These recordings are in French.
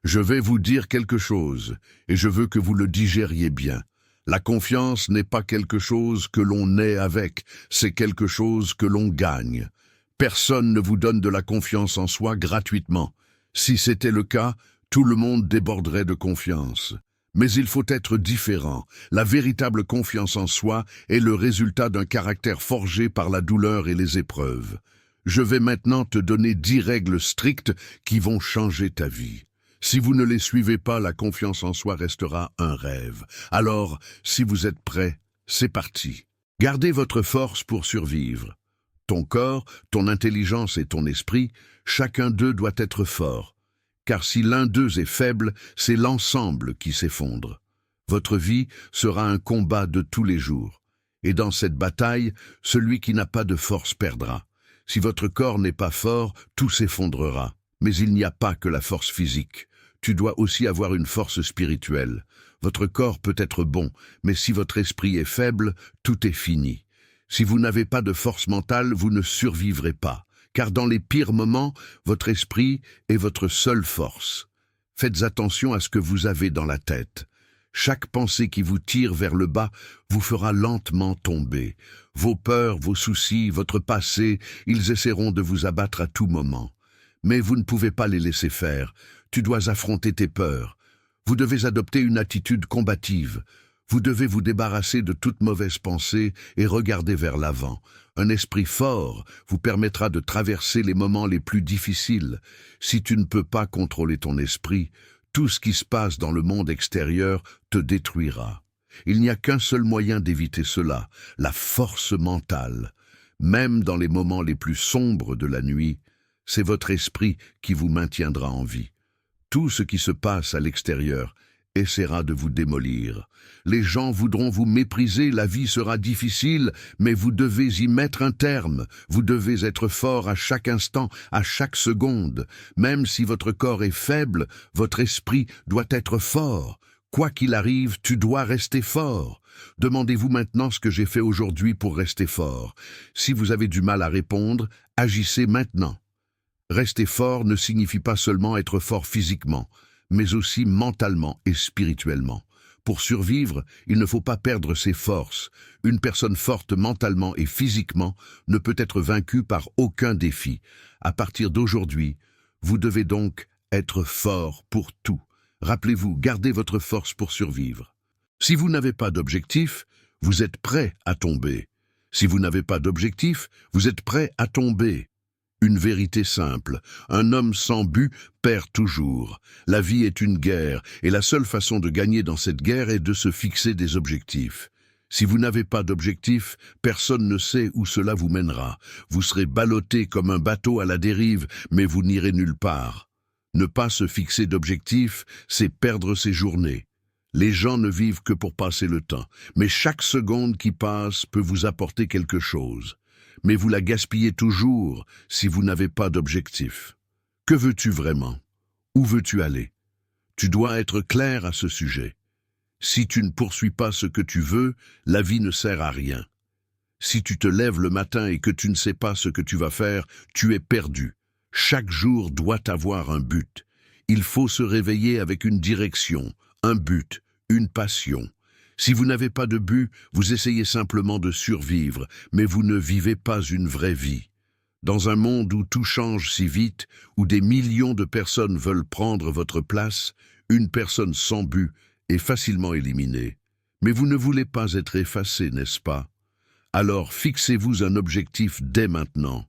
Je vais vous dire quelque chose, et je veux que vous le digériez bien. La confiance n'est pas quelque chose que l'on naît avec, c'est quelque chose que l'on gagne. Personne ne vous donne de la confiance en soi gratuitement. Si c'était le cas, tout le monde déborderait de confiance. Mais il faut être différent. La véritable confiance en soi est le résultat d'un caractère forgé par la douleur et les épreuves. Je vais maintenant te donner 10 règles strictes qui vont changer ta vie. Si vous ne les suivez pas, la confiance en soi restera un rêve. Alors, si vous êtes prêts, c'est parti. Gardez votre force pour survivre. Ton corps, ton intelligence et ton esprit, chacun d'eux doit être fort. Car si l'un d'eux est faible, c'est l'ensemble qui s'effondre. Votre vie sera un combat de tous les jours. Et dans cette bataille, celui qui n'a pas de force perdra. Si votre corps n'est pas fort, tout s'effondrera. Mais il n'y a pas que la force physique. Tu dois aussi avoir une force spirituelle. Votre corps peut être bon, mais si votre esprit est faible, tout est fini. Si vous n'avez pas de force mentale, vous ne survivrez pas. Car dans les pires moments, votre esprit est votre seule force. Faites attention à ce que vous avez dans la tête. Chaque pensée qui vous tire vers le bas vous fera lentement tomber. Vos peurs, vos soucis, votre passé, ils essaieront de vous abattre à tout moment. Mais vous ne pouvez pas les laisser faire. Tu dois affronter tes peurs. Vous devez adopter une attitude combative. Vous devez vous débarrasser de toute mauvaise pensée et regarder vers l'avant. Un esprit fort vous permettra de traverser les moments les plus difficiles. Si tu ne peux pas contrôler ton esprit, tout ce qui se passe dans le monde extérieur te détruira. Il n'y a qu'un seul moyen d'éviter cela, la force mentale. Même dans les moments les plus sombres de la nuit, c'est votre esprit qui vous maintiendra en vie. Tout ce qui se passe à l'extérieur essaiera de vous démolir. Les gens voudront vous mépriser, la vie sera difficile, mais vous devez y mettre un terme. Vous devez être fort à chaque instant, à chaque seconde. Même si votre corps est faible, votre esprit doit être fort. Quoi qu'il arrive, tu dois rester fort. Demandez-vous maintenant ce que j'ai fait aujourd'hui pour rester fort. Si vous avez du mal à répondre, agissez maintenant. Rester fort ne signifie pas seulement être fort physiquement, mais aussi mentalement et spirituellement. Pour survivre, il ne faut pas perdre ses forces. Une personne forte mentalement et physiquement ne peut être vaincue par aucun défi. À partir d'aujourd'hui, vous devez donc être fort pour tout. Rappelez-vous, gardez votre force pour survivre. Si vous n'avez pas d'objectif, vous êtes prêt à tomber. Si vous n'avez pas d'objectif, vous êtes prêt à tomber. Une vérité simple, un homme sans but perd toujours. La vie est une guerre, et la seule façon de gagner dans cette guerre est de se fixer des objectifs. Si vous n'avez pas d'objectif, personne ne sait où cela vous mènera. Vous serez ballotté comme un bateau à la dérive, mais vous n'irez nulle part. Ne pas se fixer d'objectif, c'est perdre ses journées. Les gens ne vivent que pour passer le temps, mais chaque seconde qui passe peut vous apporter quelque chose. Mais vous la gaspillez toujours si vous n'avez pas d'objectif. Que veux-tu vraiment? Où veux-tu aller? Tu dois être clair à ce sujet. Si tu ne poursuis pas ce que tu veux, la vie ne sert à rien. Si tu te lèves le matin et que tu ne sais pas ce que tu vas faire, tu es perdu. Chaque jour doit avoir un but. Il faut se réveiller avec une direction, un but, une passion. Si vous n'avez pas de but, vous essayez simplement de survivre, mais vous ne vivez pas une vraie vie. Dans un monde où tout change si vite, où des millions de personnes veulent prendre votre place, une personne sans but est facilement éliminée. Mais vous ne voulez pas être effacé, n'est-ce pas? Alors fixez-vous un objectif dès maintenant.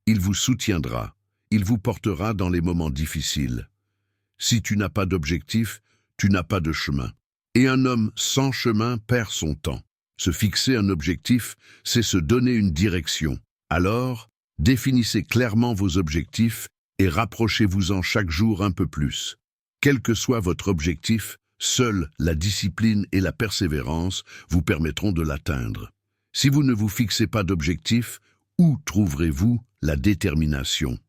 Il vous soutiendra, il vous portera dans les moments difficiles. Si tu n'as pas d'objectif, tu n'as pas de chemin. Et un homme sans chemin perd son temps. Se fixer un objectif, c'est se donner une direction. Alors, définissez clairement vos objectifs et rapprochez-vous-en chaque jour un peu plus. Quel que soit votre objectif, seule la discipline et la persévérance vous permettront de l'atteindre. Si vous ne vous fixez pas d'objectif, où trouverez-vous la détermination?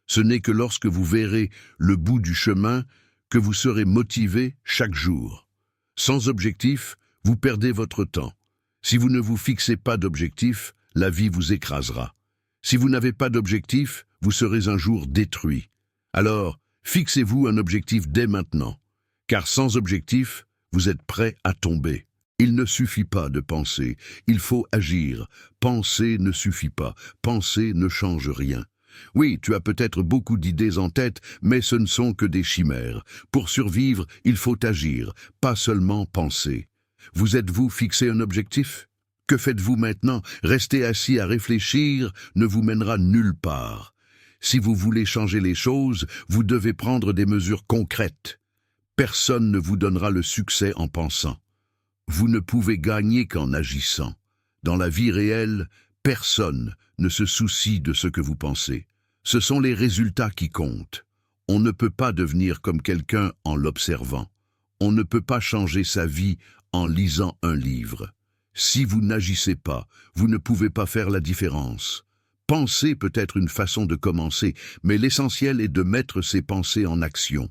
Ce n'est que lorsque vous verrez le bout du chemin que vous serez motivé chaque jour. Sans objectif, vous perdez votre temps. Si vous ne vous fixez pas d'objectif, la vie vous écrasera. Si vous n'avez pas d'objectif, vous serez un jour détruit. Alors, Fixez-vous un objectif dès maintenant, car sans objectif, vous êtes prêt à tomber. Il ne suffit pas de penser, il faut agir. Penser ne suffit pas, penser ne change rien. Oui, tu as peut-être beaucoup d'idées en tête, mais ce ne sont que des chimères. Pour survivre, il faut agir, pas seulement penser. Vous êtes-vous fixé un objectif? Que faites-vous maintenant? Rester assis à réfléchir ne vous mènera nulle part. Si vous voulez changer les choses, vous devez prendre des mesures concrètes. Personne ne vous donnera le succès en pensant. Vous ne pouvez gagner qu'en agissant. Dans la vie réelle, personne ne se soucie de ce que vous pensez. Ce sont les résultats qui comptent. On ne peut pas devenir comme quelqu'un en l'observant. On ne peut pas changer sa vie en lisant un livre. Si vous n'agissez pas, vous ne pouvez pas faire la différence. Penser peut être une façon de commencer, mais l'essentiel est de mettre ses pensées en action.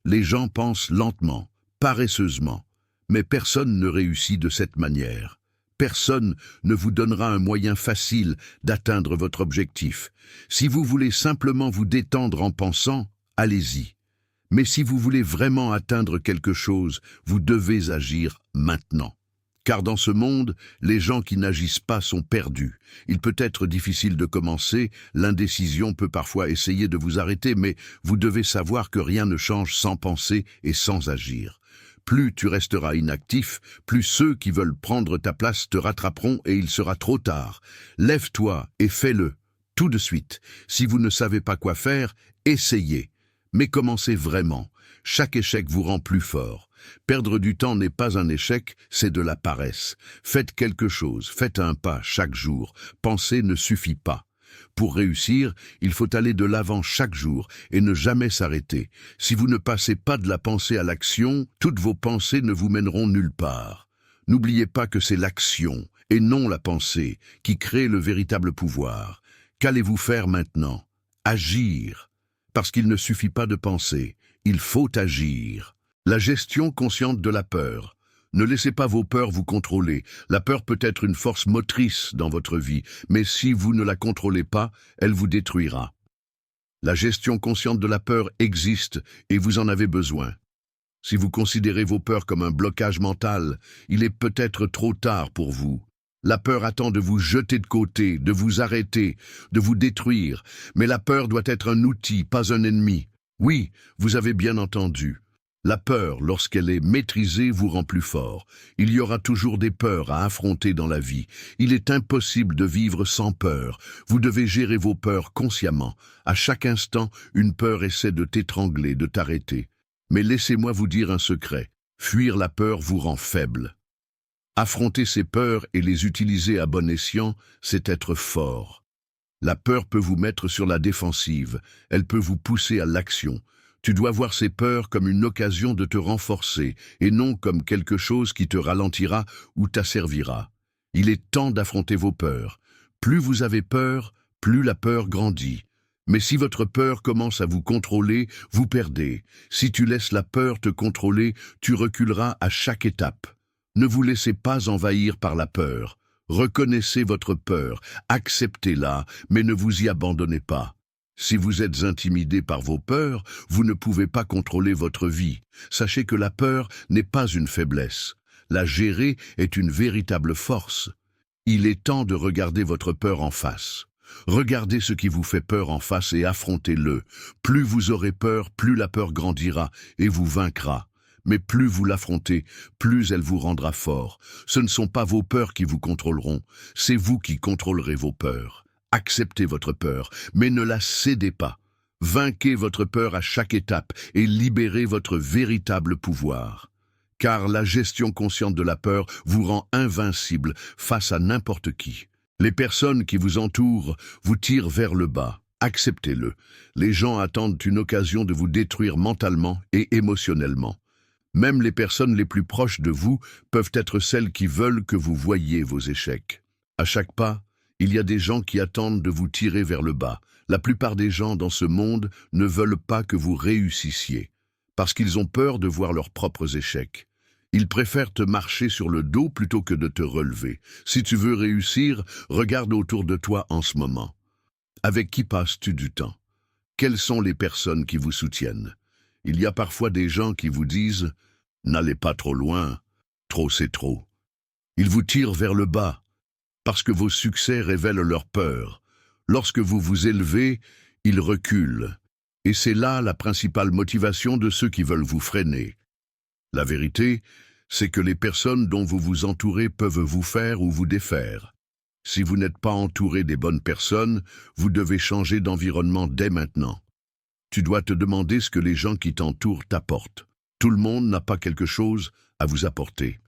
Les gens pensent lentement, paresseusement, mais personne ne réussit de cette manière. Personne ne vous donnera un moyen facile d'atteindre votre objectif. Si vous voulez simplement vous détendre en pensant, allez-y. Mais si vous voulez vraiment atteindre quelque chose, vous devez agir maintenant. Car dans ce monde, les gens qui n'agissent pas sont perdus. Il peut être difficile de commencer, l'indécision peut parfois essayer de vous arrêter, mais vous devez savoir que rien ne change sans penser et sans agir. Plus tu resteras inactif, plus ceux qui veulent prendre ta place te rattraperont et il sera trop tard. Lève-toi et fais-le, tout de suite. Si vous ne savez pas quoi faire, essayez. Mais commencez vraiment. Chaque échec vous rend plus fort. Perdre du temps n'est pas un échec, c'est de la paresse. Faites quelque chose, faites un pas chaque jour. Penser ne suffit pas. Pour réussir, il faut aller de l'avant chaque jour et ne jamais s'arrêter. Si vous ne passez pas de la pensée à l'action, toutes vos pensées ne vous mèneront nulle part. N'oubliez pas que c'est l'action, et non la pensée, qui crée le véritable pouvoir. Qu'allez-vous faire maintenant? Agir. Parce qu'il ne suffit pas de penser, il faut agir. La gestion consciente de la peur. Ne laissez pas vos peurs vous contrôler. La peur peut être une force motrice dans votre vie, mais si vous ne la contrôlez pas, elle vous détruira. La gestion consciente de la peur existe et vous en avez besoin. Si vous considérez vos peurs comme un blocage mental, il est peut-être trop tard pour vous. La peur attend de vous jeter de côté, de vous arrêter, de vous détruire, mais la peur doit être un outil, pas un ennemi. Oui, vous avez bien entendu. La peur, lorsqu'elle est maîtrisée, vous rend plus fort. Il y aura toujours des peurs à affronter dans la vie. Il est impossible de vivre sans peur. Vous devez gérer vos peurs consciemment. À chaque instant, une peur essaie de t'étrangler, de t'arrêter. Mais laissez-moi vous dire un secret. Fuir la peur vous rend faible. Affronter ces peurs et les utiliser à bon escient, c'est être fort. La peur peut vous mettre sur la défensive. Elle peut vous pousser à l'action. Tu dois voir ces peurs comme une occasion de te renforcer et non comme quelque chose qui te ralentira ou t'asservira. Il est temps d'affronter vos peurs. Plus vous avez peur, plus la peur grandit. Mais si votre peur commence à vous contrôler, vous perdez. Si tu laisses la peur te contrôler, tu reculeras à chaque étape. Ne vous laissez pas envahir par la peur. Reconnaissez votre peur, acceptez-la, mais ne vous y abandonnez pas. Si vous êtes intimidé par vos peurs, vous ne pouvez pas contrôler votre vie. Sachez que la peur n'est pas une faiblesse. La gérer est une véritable force. Il est temps de regarder votre peur en face. Regardez ce qui vous fait peur en face et affrontez-le. Plus vous aurez peur, plus la peur grandira et vous vaincra. Mais plus vous l'affrontez, plus elle vous rendra fort. Ce ne sont pas vos peurs qui vous contrôleront, c'est vous qui contrôlerez vos peurs. Acceptez votre peur, mais ne la cédez pas. Vainquez votre peur à chaque étape et libérez votre véritable pouvoir. Car la gestion consciente de la peur vous rend invincible face à n'importe qui. Les personnes qui vous entourent vous tirent vers le bas. Acceptez-le. Les gens attendent une occasion de vous détruire mentalement et émotionnellement. Même les personnes les plus proches de vous peuvent être celles qui veulent que vous voyiez vos échecs. À chaque pas, il y a des gens qui attendent de vous tirer vers le bas. La plupart des gens dans ce monde ne veulent pas que vous réussissiez, parce qu'ils ont peur de voir leurs propres échecs. Ils préfèrent te marcher sur le dos plutôt que de te relever. Si tu veux réussir, regarde autour de toi en ce moment. Avec qui passes-tu du temps? Quelles sont les personnes qui vous soutiennent? Il y a parfois des gens qui vous disent « N'allez pas trop loin, trop c'est trop ». Ils vous tirent vers le bas, parce que vos succès révèlent leur peur. Lorsque vous vous élevez, ils reculent. Et c'est là la principale motivation de ceux qui veulent vous freiner. La vérité, c'est que les personnes dont vous vous entourez peuvent vous faire ou vous défaire. Si vous n'êtes pas entouré des bonnes personnes, vous devez changer d'environnement dès maintenant. Tu dois te demander ce que les gens qui t'entourent t'apportent. Tout le monde n'a pas quelque chose à vous apporter.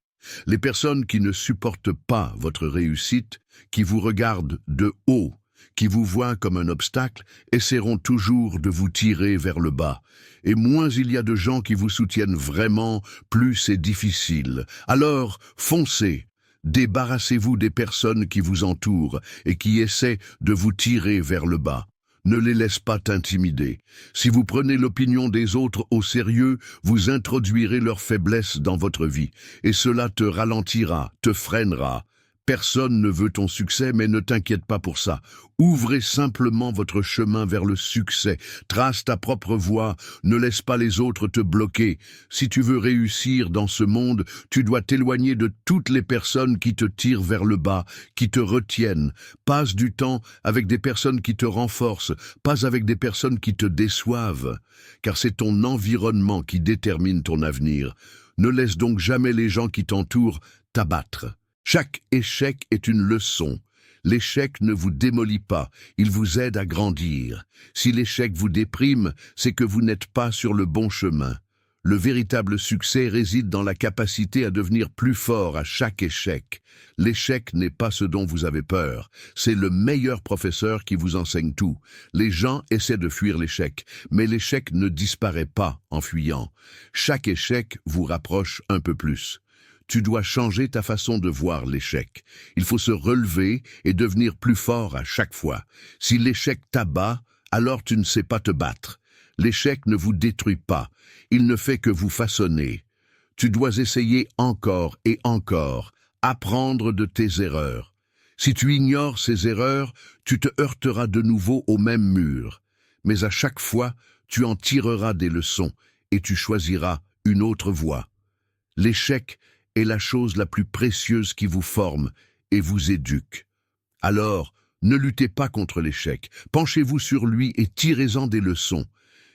Les personnes qui ne supportent pas votre réussite, qui vous regardent de haut, qui vous voient comme un obstacle, essaieront toujours de vous tirer vers le bas. Et moins il y a de gens qui vous soutiennent vraiment, plus c'est difficile. Alors, foncez. Débarrassez-vous des personnes qui vous entourent et qui essaient de vous tirer vers le bas. Ne les laisse pas t'intimider. Si vous prenez l'opinion des autres au sérieux, vous introduirez leurs faiblesses dans votre vie, et cela te ralentira, te freinera. Personne ne veut ton succès, mais ne t'inquiète pas pour ça. Ouvrez simplement votre chemin vers le succès. Trace ta propre voie. Ne laisse pas les autres te bloquer. Si tu veux réussir dans ce monde, tu dois t'éloigner de toutes les personnes qui te tirent vers le bas, qui te retiennent. Passe du temps avec des personnes qui te renforcent, pas avec des personnes qui te déçoivent. Car c'est ton environnement qui détermine ton avenir. Ne laisse donc jamais les gens qui t'entourent t'abattre. Chaque échec est une leçon. L'échec ne vous démolit pas, il vous aide à grandir. Si l'échec vous déprime, c'est que vous n'êtes pas sur le bon chemin. Le véritable succès réside dans la capacité à devenir plus fort à chaque échec. L'échec n'est pas ce dont vous avez peur, c'est le meilleur professeur qui vous enseigne tout. Les gens essaient de fuir l'échec, mais l'échec ne disparaît pas en fuyant. Chaque échec vous rapproche un peu plus. Tu dois changer ta façon de voir l'échec. Il faut se relever et devenir plus fort à chaque fois. Si l'échec t'abat, alors tu ne sais pas te battre. L'échec ne vous détruit pas, il ne fait que vous façonner. Tu dois essayer encore et encore, apprendre de tes erreurs. Si tu ignores ces erreurs, tu te heurteras de nouveau au même mur. Mais à chaque fois, tu en tireras des leçons et tu choisiras une autre voie. L'échec est la chose la plus précieuse qui vous forme et vous éduque. Alors, ne luttez pas contre l'échec, penchez-vous sur lui et tirez-en des leçons.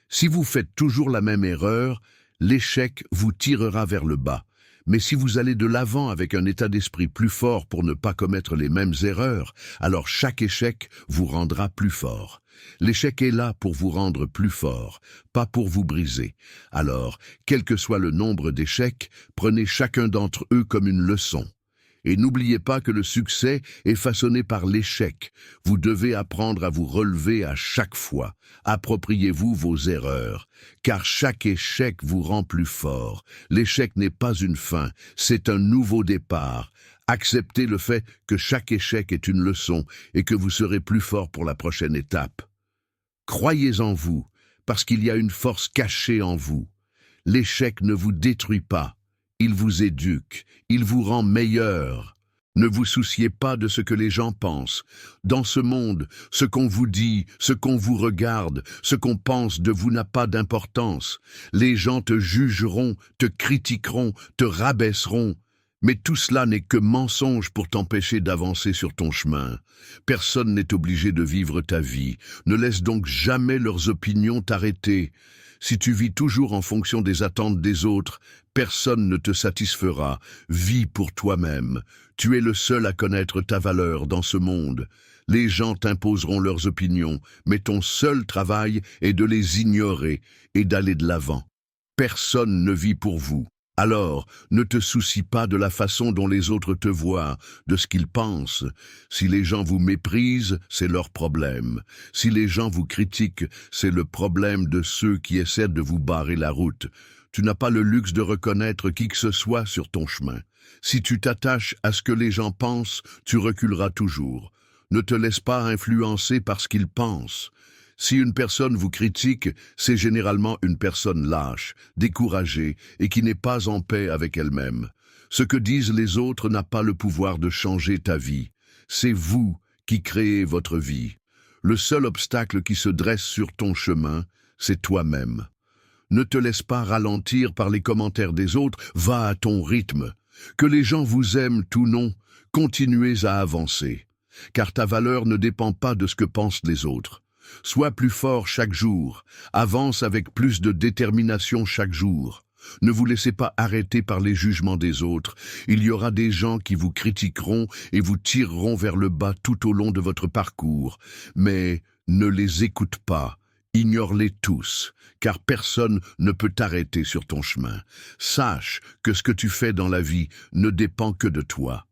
Si vous faites toujours la même erreur, l'échec vous tirera vers le bas. Mais si vous allez de l'avant avec un état d'esprit plus fort pour ne pas commettre les mêmes erreurs, alors chaque échec vous rendra plus fort. L'échec est là pour vous rendre plus fort, pas pour vous briser. Alors, quel que soit le nombre d'échecs, prenez chacun d'entre eux comme une leçon. Et n'oubliez pas que le succès est façonné par l'échec. Vous devez apprendre à vous relever à chaque fois. Appropriez-vous vos erreurs, car chaque échec vous rend plus fort. L'échec n'est pas une fin, c'est un nouveau départ. Acceptez le fait que chaque échec est une leçon et que vous serez plus fort pour la prochaine étape. Croyez en vous, parce qu'il y a une force cachée en vous. L'échec ne vous détruit pas. Il vous éduque, il vous rend meilleur. Ne vous souciez pas de ce que les gens pensent. Dans ce monde, ce qu'on vous dit, ce qu'on vous regarde, ce qu'on pense de vous n'a pas d'importance. Les gens te jugeront, te critiqueront, te rabaisseront. Mais tout cela n'est que mensonge pour t'empêcher d'avancer sur ton chemin. Personne n'est obligé de vivre ta vie. Ne laisse donc jamais leurs opinions t'arrêter. Si tu vis toujours en fonction des attentes des autres, personne ne te satisfera. Vis pour toi-même. Tu es le seul à connaître ta valeur dans ce monde. Les gens t'imposeront leurs opinions, mais ton seul travail est de les ignorer et d'aller de l'avant. Personne ne vit pour vous. Alors, ne te soucie pas de la façon dont les autres te voient, de ce qu'ils pensent. Si les gens vous méprisent, c'est leur problème. Si les gens vous critiquent, c'est le problème de ceux qui essaient de vous barrer la route. Tu n'as pas le luxe de reconnaître qui que ce soit sur ton chemin. Si tu t'attaches à ce que les gens pensent, tu reculeras toujours. Ne te laisse pas influencer par ce qu'ils pensent. Si une personne vous critique, c'est généralement une personne lâche, découragée et qui n'est pas en paix avec elle-même. Ce que disent les autres n'a pas le pouvoir de changer ta vie. C'est vous qui créez votre vie. Le seul obstacle qui se dresse sur ton chemin, c'est toi-même. Ne te laisse pas ralentir par les commentaires des autres, va à ton rythme. Que les gens vous aiment ou non, continuez à avancer. Car ta valeur ne dépend pas de ce que pensent les autres. Sois plus fort chaque jour, avance avec plus de détermination chaque jour. Ne vous laissez pas arrêter par les jugements des autres. Il y aura des gens qui vous critiqueront et vous tireront vers le bas tout au long de votre parcours. Mais ne les écoute pas, ignore-les tous, car personne ne peut t'arrêter sur ton chemin. Sache que ce que tu fais dans la vie ne dépend que de toi.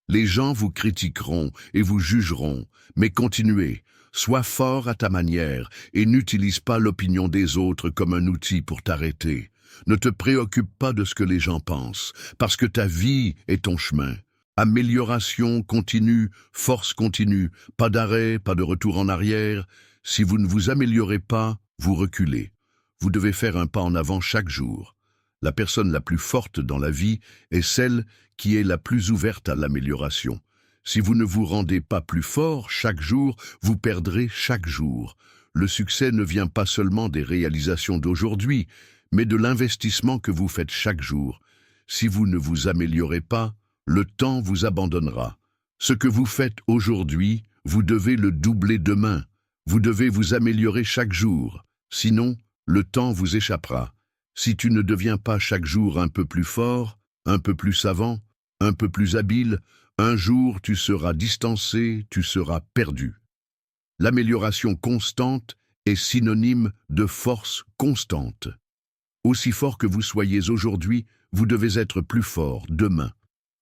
Les gens vous critiqueront et vous jugeront, mais continuez. Sois fort à ta manière et n'utilise pas l'opinion des autres comme un outil pour t'arrêter. Ne te préoccupe pas de ce que les gens pensent, parce que ta vie est ton chemin. Amélioration continue, force continue, pas d'arrêt, pas de retour en arrière. Si vous ne vous améliorez pas, vous reculez. Vous devez faire un pas en avant chaque jour. La personne la plus forte dans la vie est celle qui est la plus ouverte à l'amélioration. Si vous ne vous rendez pas plus fort chaque jour, vous perdrez chaque jour. Le succès ne vient pas seulement des réalisations d'aujourd'hui, mais de l'investissement que vous faites chaque jour. Si vous ne vous améliorez pas, le temps vous abandonnera. Ce que vous faites aujourd'hui, vous devez le doubler demain. Vous devez vous améliorer chaque jour. Sinon, le temps vous échappera. Si tu ne deviens pas chaque jour un peu plus fort, un peu plus savant, un peu plus habile, un jour tu seras distancé, tu seras perdu. L'amélioration constante est synonyme de force constante. Aussi fort que vous soyez aujourd'hui, vous devez être plus fort demain.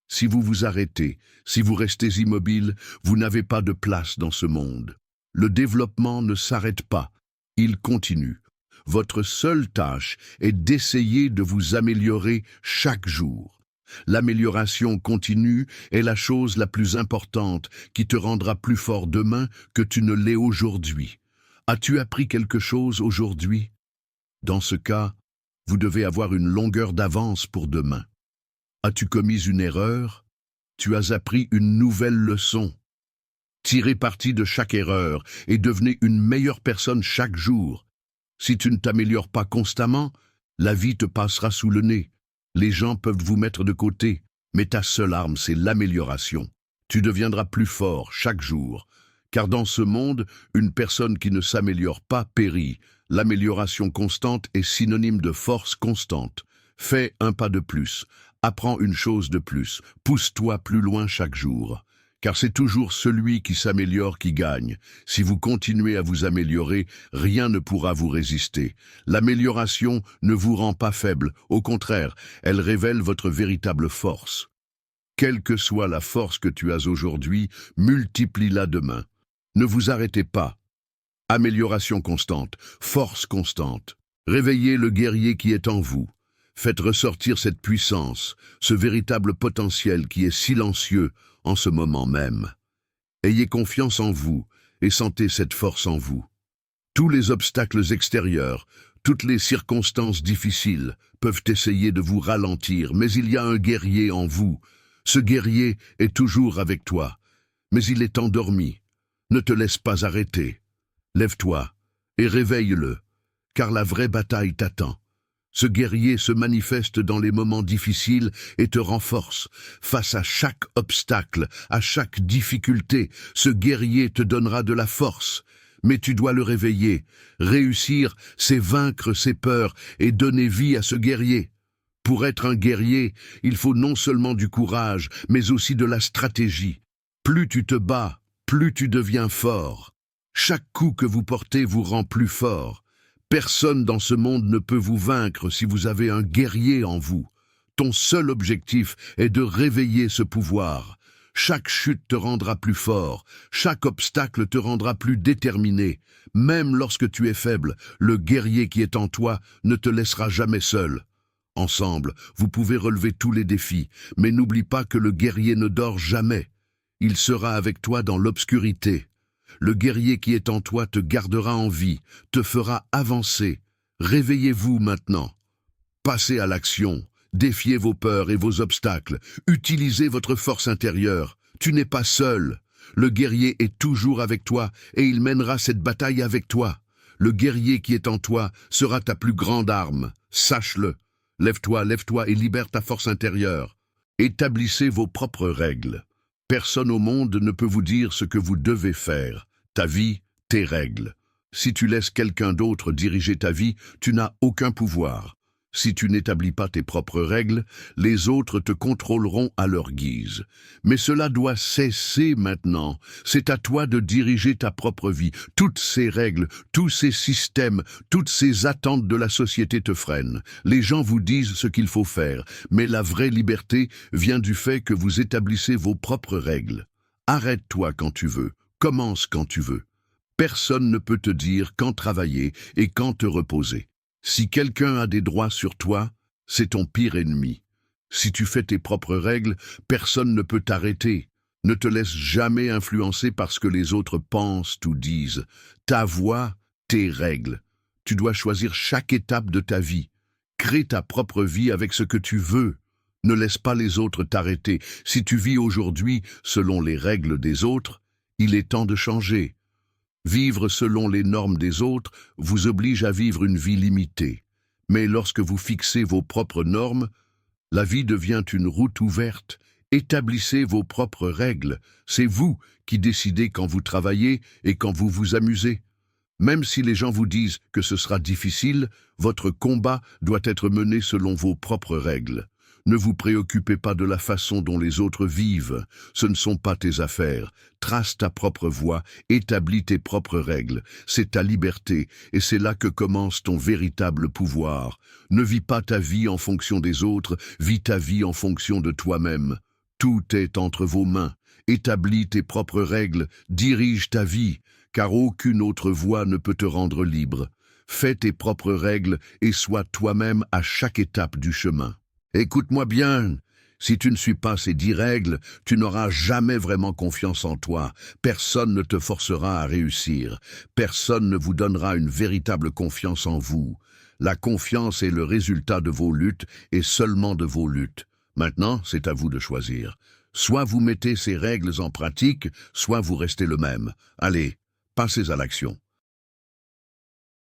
Si vous vous arrêtez, si vous restez immobile, vous n'avez pas de place dans ce monde. Le développement ne s'arrête pas, il continue. Votre seule tâche est d'essayer de vous améliorer chaque jour. L'amélioration continue est la chose la plus importante qui te rendra plus fort demain que tu ne l'es aujourd'hui. As-tu appris quelque chose aujourd'hui? Dans ce cas, vous devez avoir une longueur d'avance pour demain. As-tu commis une erreur? Tu as appris une nouvelle leçon. Tirez parti de chaque erreur et devenez une meilleure personne chaque jour. Si tu ne t'améliores pas constamment, la vie te passera sous le nez. Les gens peuvent vous mettre de côté, mais ta seule arme, c'est l'amélioration. Tu deviendras plus fort chaque jour, car dans ce monde, une personne qui ne s'améliore pas périt. L'amélioration constante est synonyme de force constante. Fais un pas de plus, apprends une chose de plus, pousse-toi plus loin chaque jour. Car c'est toujours celui qui s'améliore qui gagne. Si vous continuez à vous améliorer, rien ne pourra vous résister. L'amélioration ne vous rend pas faible, au contraire, elle révèle votre véritable force. Quelle que soit la force que tu as aujourd'hui, multiplie-la demain. Ne vous arrêtez pas. Amélioration constante, force constante. Réveillez le guerrier qui est en vous. Faites ressortir cette puissance, ce véritable potentiel qui est silencieux en ce moment même. Ayez confiance en vous et sentez cette force en vous. Tous les obstacles extérieurs, toutes les circonstances difficiles peuvent essayer de vous ralentir, mais il y a un guerrier en vous. Ce guerrier est toujours avec toi, mais il est endormi. Ne te laisse pas arrêter. Lève-toi et réveille-le, car la vraie bataille t'attend. Ce guerrier se manifeste dans les moments difficiles et te renforce. Face à chaque obstacle, à chaque difficulté, ce guerrier te donnera de la force. Mais tu dois le réveiller. Réussir, c'est vaincre ses peurs et donner vie à ce guerrier. Pour être un guerrier, il faut non seulement du courage, mais aussi de la stratégie. Plus tu te bats, plus tu deviens fort. Chaque coup que vous portez vous rend plus fort. Personne dans ce monde ne peut vous vaincre si vous avez un guerrier en vous. Ton seul objectif est de réveiller ce pouvoir. Chaque chute te rendra plus fort, chaque obstacle te rendra plus déterminé. Même lorsque tu es faible, le guerrier qui est en toi ne te laissera jamais seul. Ensemble, vous pouvez relever tous les défis, mais n'oublie pas que le guerrier ne dort jamais. Il sera avec toi dans l'obscurité. Le guerrier qui est en toi te gardera en vie, te fera avancer. Réveillez-vous maintenant. Passez à l'action. Défiez vos peurs et vos obstacles. Utilisez votre force intérieure. Tu n'es pas seul. Le guerrier est toujours avec toi et il mènera cette bataille avec toi. Le guerrier qui est en toi sera ta plus grande arme. Sache-le. Lève-toi et libère ta force intérieure. Établissez vos propres règles. Personne au monde ne peut vous dire ce que vous devez faire. Ta vie, tes règles. Si tu laisses quelqu'un d'autre diriger ta vie, tu n'as aucun pouvoir. Si tu n'établis pas tes propres règles, les autres te contrôleront à leur guise. Mais cela doit cesser maintenant. C'est à toi de diriger ta propre vie. Toutes ces règles, tous ces systèmes, toutes ces attentes de la société te freinent. Les gens vous disent ce qu'il faut faire, mais la vraie liberté vient du fait que vous établissez vos propres règles. Arrête-toi quand tu veux, commence quand tu veux. Personne ne peut te dire quand travailler et quand te reposer. Si quelqu'un a des droits sur toi, c'est ton pire ennemi. Si tu fais tes propres règles, personne ne peut t'arrêter. Ne te laisse jamais influencer par ce que les autres pensent ou disent. Ta voix, tes règles. Tu dois choisir chaque étape de ta vie. Crée ta propre vie avec ce que tu veux. Ne laisse pas les autres t'arrêter. Si tu vis aujourd'hui selon les règles des autres, il est temps de changer. Vivre selon les normes des autres vous oblige à vivre une vie limitée. Mais lorsque vous fixez vos propres normes, la vie devient une route ouverte. Établissez vos propres règles. C'est vous qui décidez quand vous travaillez et quand vous vous amusez. Même si les gens vous disent que ce sera difficile, votre combat doit être mené selon vos propres règles. Ne vous préoccupez pas de la façon dont les autres vivent. Ce ne sont pas tes affaires. Trace ta propre voie, établis tes propres règles. C'est ta liberté, et c'est là que commence ton véritable pouvoir. Ne vis pas ta vie en fonction des autres, vis ta vie en fonction de toi-même. Tout est entre vos mains. Établis tes propres règles, dirige ta vie, car aucune autre voie ne peut te rendre libre. Fais tes propres règles et sois toi-même à chaque étape du chemin. Écoute-moi bien, si tu ne suis pas ces 10 règles, tu n'auras jamais vraiment confiance en toi. Personne ne te forcera à réussir. Personne ne vous donnera une véritable confiance en vous. La confiance est le résultat de vos luttes et seulement de vos luttes. Maintenant, c'est à vous de choisir. Soit vous mettez ces règles en pratique, soit vous restez le même. Allez, passez à l'action.